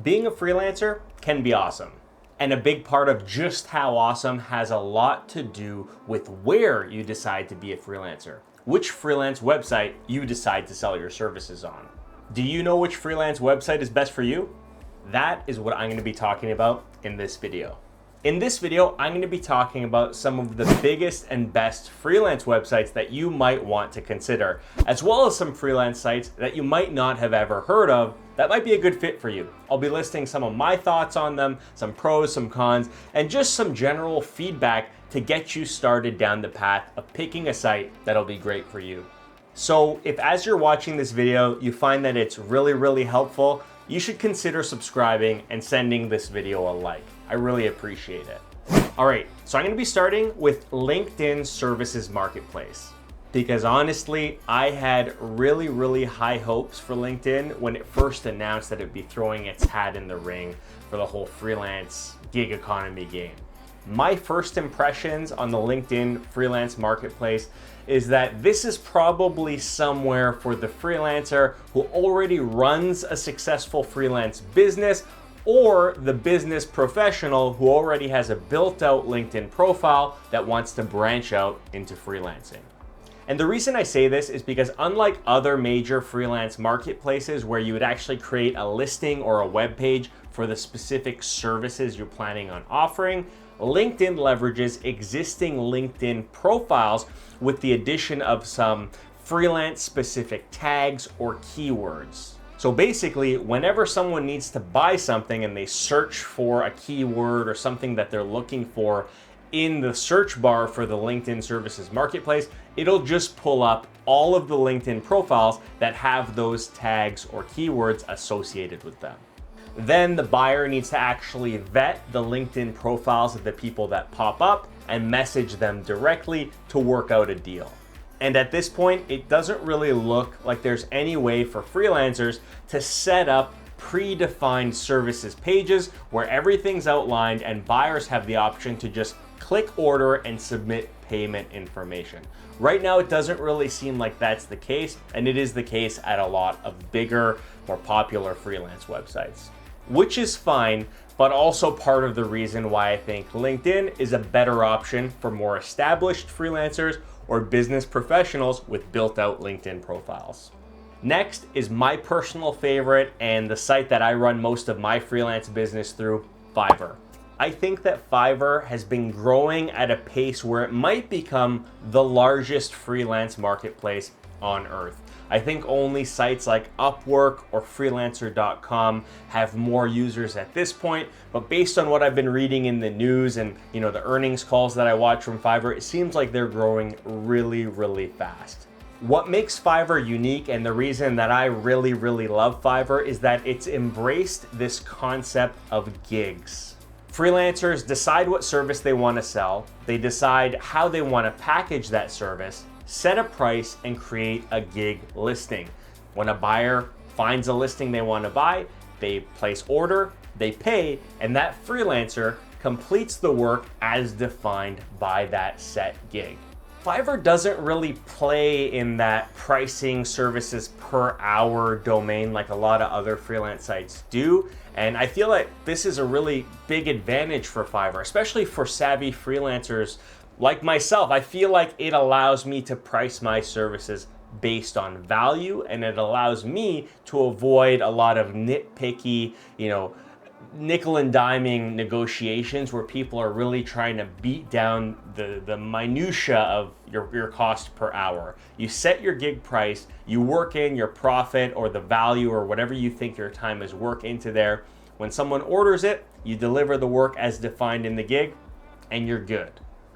Being a freelancer can be awesome. And a big part of just how awesome has a lot to do with where you decide to be a freelancer, which freelance website you decide to sell your services on. Do you know which freelance website is best for you? That is what I'm going to be talking about in this video. In this video, I'm going to be talking about some of the biggest and best freelance websites that you might want to consider, as well as some freelance sites that you might not have ever heard of that might be a good fit for you. I'll be listing some of my thoughts on them, some pros, some cons, and just some general feedback to get you started down the path of picking a site that'll be great for you. So if as you're watching this video, you find that it's really helpful, you should consider subscribing and sending this video a like. I really appreciate it. All right, so I'm gonna be starting with LinkedIn Services Marketplace. Because honestly, I had really high hopes for LinkedIn when it first announced that it'd be throwing its hat in the ring for the whole freelance gig economy game. My first impressions on the LinkedIn freelance marketplace is that this is probably somewhere for the freelancer who already runs a successful freelance business, or the business professional who already has a built-out LinkedIn profile that wants to branch out into freelancing. And the reason I say this is because unlike other major freelance marketplaces where you would actually create a listing or a web page for the specific services you're planning on offering, LinkedIn leverages existing LinkedIn profiles with the addition of some freelance specific tags or keywords. So basically, whenever someone needs to buy something and they search for a keyword or something that they're looking for in the search bar for the LinkedIn Services Marketplace, it'll just pull up all of the LinkedIn profiles that have those tags or keywords associated with them. Then the buyer needs to actually vet the LinkedIn profiles of the people that pop up and message them directly to work out a deal. And at this point, it doesn't really look like there's any way for freelancers to set up predefined services pages where everything's outlined and buyers have the option to just click order and submit payment information. Right now, it doesn't really seem like that's the case, and it is the case at a lot of bigger, more popular freelance websites, which is fine, but also part of the reason why I think LinkedIn is a better option for more established freelancers or business professionals with built-out LinkedIn profiles. Next is my personal favorite and the site that I run most of my freelance business through, Fiverr. I think that Fiverr has been growing at a pace where it might become the largest freelance marketplace on earth. I think only sites like Upwork or Freelancer.com have more users at this point, but based on what I've been reading in the news and the earnings calls that I watch from Fiverr, it seems like they're growing really fast. What makes Fiverr unique, and the reason that I really love Fiverr, is that it's embraced this concept of gigs. Freelancers decide what service they want to sell, they decide how they want to package that service, set a price, and create a gig listing. When a buyer finds a listing they want to buy, they place order, they pay, and that freelancer completes the work as defined by that set gig. Fiverr doesn't really play in that pricing services per hour domain like a lot of other freelance sites do. And I feel like this is a really big advantage for Fiverr, especially for savvy freelancers like myself. I feel like it allows me to price my services based on value, and it allows me to avoid a lot of nitpicky, nickel and diming negotiations where people are really trying to beat down the minutia of your cost per hour. You set your gig price, you work in your profit or the value or whatever you think your time is work into there. When someone orders it, you deliver the work as defined in the gig, and you're good.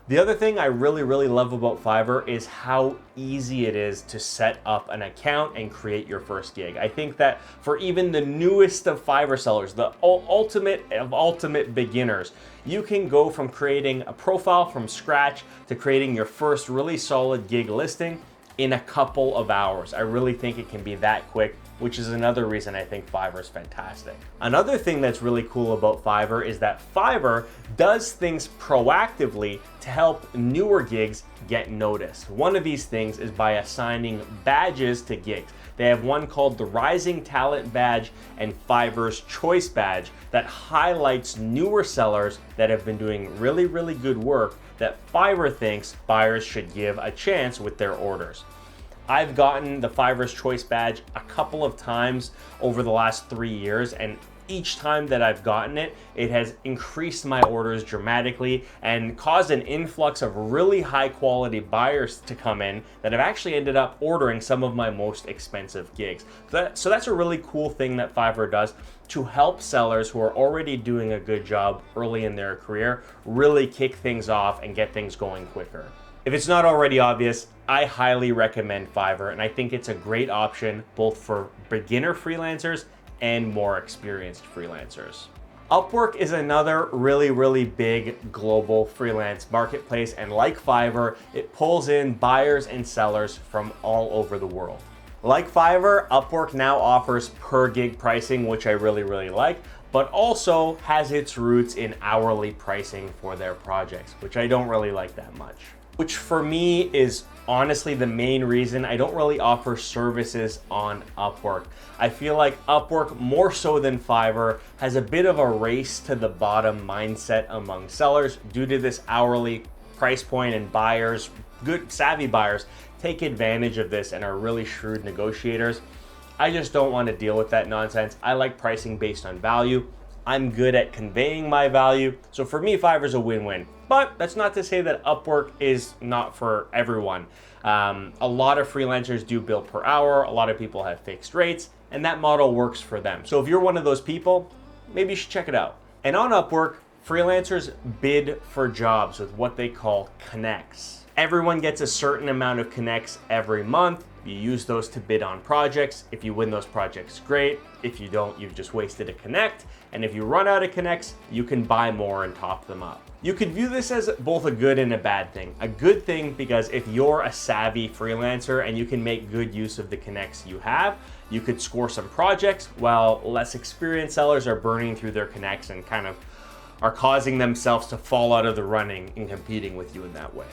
The other thing I really love about Fiverr is how easy it is to set up an account and create your first gig. I think that for even the newest of Fiverr sellers, the ultimate of ultimate beginners, you can go from creating a profile from scratch to creating your first really solid gig listing in a couple of hours. I really think it can be that quick which is another reason I think Fiverr is fantastic. Another thing that's really cool about Fiverr is that Fiverr does things proactively to help newer gigs get noticed. One of these things is by assigning badges to gigs. They have one called the Rising Talent Badge and Fiverr's Choice Badge that highlights newer sellers that have been doing really, really good work that Fiverr thinks buyers should give a chance with their orders. I've gotten the Fiverr's Choice Badge a couple of times over the last 3 years, and each time that I've gotten it, it has increased my orders dramatically and caused an influx of really high quality buyers to come in that have actually ended up ordering some of my most expensive gigs. So that's a really cool thing that Fiverr does to help sellers who are already doing a good job early in their career really kick things off and get things going quicker. If it's not already obvious, I highly recommend Fiverr, and I think it's a great option both for beginner freelancers and more experienced freelancers. Upwork is another really, really big global freelance marketplace, and like Fiverr, it pulls in buyers and sellers from all over the world. Like Fiverr, Upwork now offers per gig pricing, which I really, really like, but also has its roots in hourly pricing for their projects, which I don't really like that much. Which for me is honestly the main reason I don't really offer services on Upwork. I feel like Upwork, more so than Fiverr, has a bit of a race to the bottom mindset among sellers due to this hourly price point, and buyers, good savvy buyers, take advantage of this and are really shrewd negotiators. I just don't want to deal with that nonsense. I like pricing based on value. I'm good at conveying my value. So for me, Fiverr's a win-win. But that's not to say that Upwork is not for everyone. A lot of freelancers do bill per hour. A lot of people have fixed rates, and that model works for them. So if you're one of those people, maybe you should check it out. And on Upwork, freelancers bid for jobs with what they call connects. Everyone gets a certain amount of connects every month. You use those to bid on projects. If you win those projects, great. If you don't, you've just wasted a connect. And if you run out of connects, you can buy more and top them up. You could view this as both a good and a bad thing. A good thing because if you're a savvy freelancer and you can make good use of the connects you have, you could score some projects while less experienced sellers are burning through their connects and kind of are causing themselves to fall out of the running in competing with you in that way.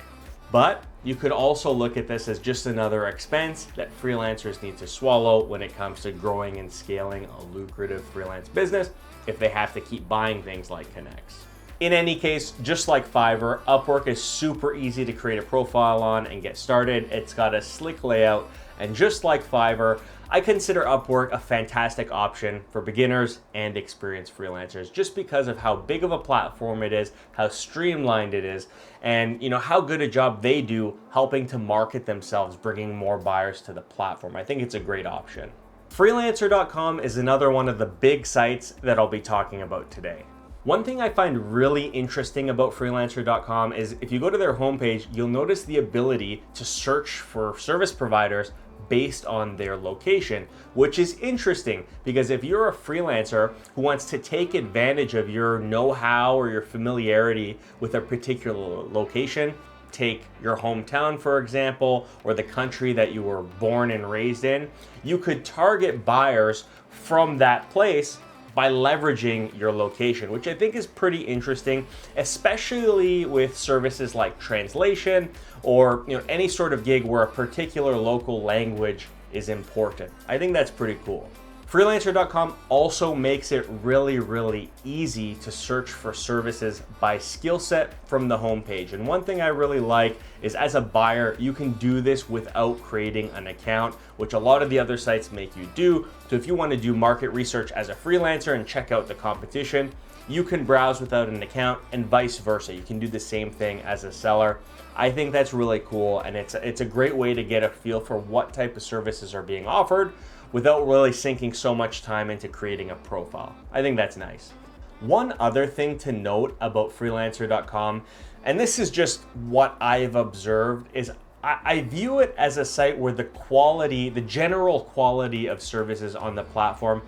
But you could also look at this as just another expense that freelancers need to swallow when it comes to growing and scaling a lucrative freelance business if they have to keep buying things like connects. In any case, just like Fiverr, Upwork is super easy to create a profile on and get started. It's got a slick layout, and just like Fiverr, I consider Upwork a fantastic option for beginners and experienced freelancers just because of how big of a platform it is, how streamlined it is, and how good a job they do helping to market themselves, bringing more buyers to the platform. I think it's a great option. Freelancer.com is another one of the big sites that I'll be talking about today. One thing I find really interesting about Freelancer.com is if you go to their homepage, you'll notice the ability to search for service providers based on their location, which is interesting because if you're a freelancer who wants to take advantage of your know-how or your familiarity with a particular location, take your hometown, for example, or the country that you were born and raised in, you could target buyers from that place by leveraging your location, which I think is pretty interesting, especially with services like translation or any sort of gig where a particular local language is important. I think that's pretty cool. Freelancer.com also makes it really, really easy to search for services by skill set from the homepage. And one thing I really like is as a buyer, you can do this without creating an account, which a lot of the other sites make you do. So if you want to do market research as a freelancer and check out the competition, you can browse without an account, and vice versa. You can do the same thing as a seller. I think that's really cool, and it's a great way to get a feel for what type of services are being offered without really sinking so much time into creating a profile. I think that's nice. One other thing to note about Freelancer.com, and this is just what I've observed, is I view it as a site where the general quality of services on the platform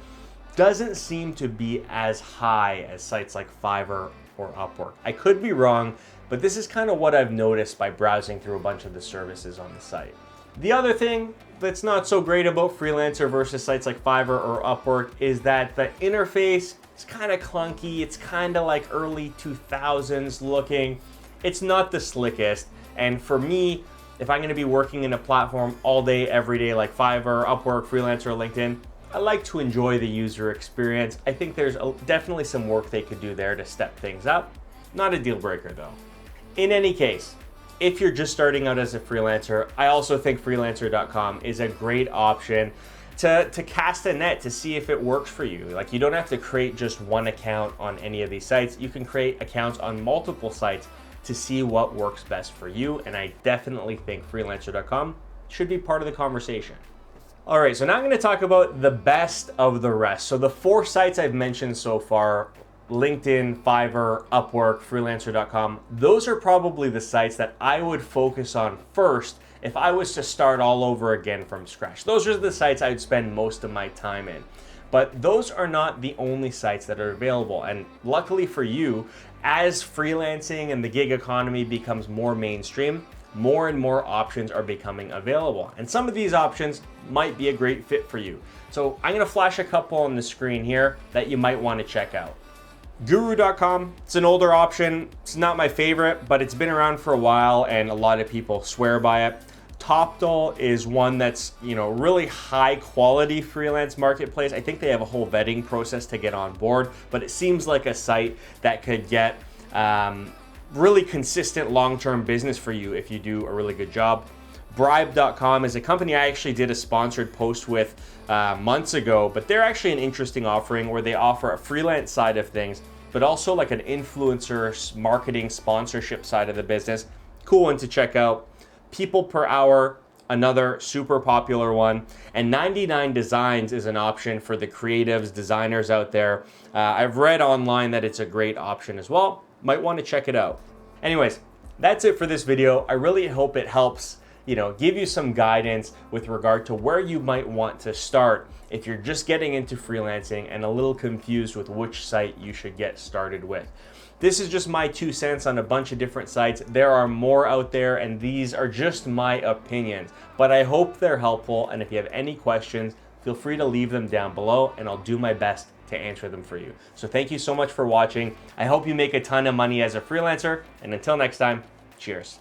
doesn't seem to be as high as sites like Fiverr or Upwork. I could be wrong, but this is kind of what I've noticed by browsing through a bunch of the services on the site. The other thing, that's not so great about Freelancer versus sites like Fiverr or Upwork is that the interface is kind of clunky. It's kind of like early 2000s looking. It's not the slickest. And for me, if I'm going to be working in a platform all day, every day, like Fiverr, Upwork, Freelancer, or LinkedIn, I like to enjoy the user experience. I think there's definitely some work they could do there to step things up. Not a deal breaker though. In any case, if you're just starting out as a freelancer, I also think freelancer.com is a great option to cast a net to see if it works for you. Like, you don't have to create just one account on any of these sites. You can create accounts on multiple sites to see what works best for you. And I definitely think freelancer.com should be part of the conversation. All right, so now I'm going to talk about the best of the rest. So the 4 sites I've mentioned so far, LinkedIn, Fiverr, Upwork, freelancer.com, those are probably the sites that I would focus on first if I was to start all over again from scratch. Those are the sites I would spend most of my time in. But those are not the only sites that are available. And luckily for you, as freelancing and the gig economy becomes more mainstream, more and more options are becoming available. And some of these options might be a great fit for you. So I'm gonna flash a couple on the screen here that you might wanna check out. Guru.com, it's an older option. It's not my favorite, but it's been around for a while and a lot of people swear by it. Toptal is one that's, really high quality freelance marketplace. I think they have a whole vetting process to get on board, but it seems like a site that could get really consistent long-term business for you if you do a really good job. Bribe.com is a company I actually did a sponsored post with months ago, but they're actually an interesting offering where they offer a freelance side of things, but also like an influencer marketing sponsorship side of the business. Cool one to check out. People Per Hour, another super popular one. And 99 Designs is an option for the creatives, designers out there. I've read online that it's a great option as well. Might want to check it out. Anyways, that's it for this video. I really hope it helps give you some guidance with regard to where you might want to start if you're just getting into freelancing and a little confused with which site you should get started with. This is just my 2 cents on a bunch of different sites. There are more out there, and these are just my opinions, but I hope they're helpful. And if you have any questions, feel free to leave them down below and I'll do my best to answer them for you. So thank you so much for watching. I hope you make a ton of money as a freelancer, and until next time, cheers.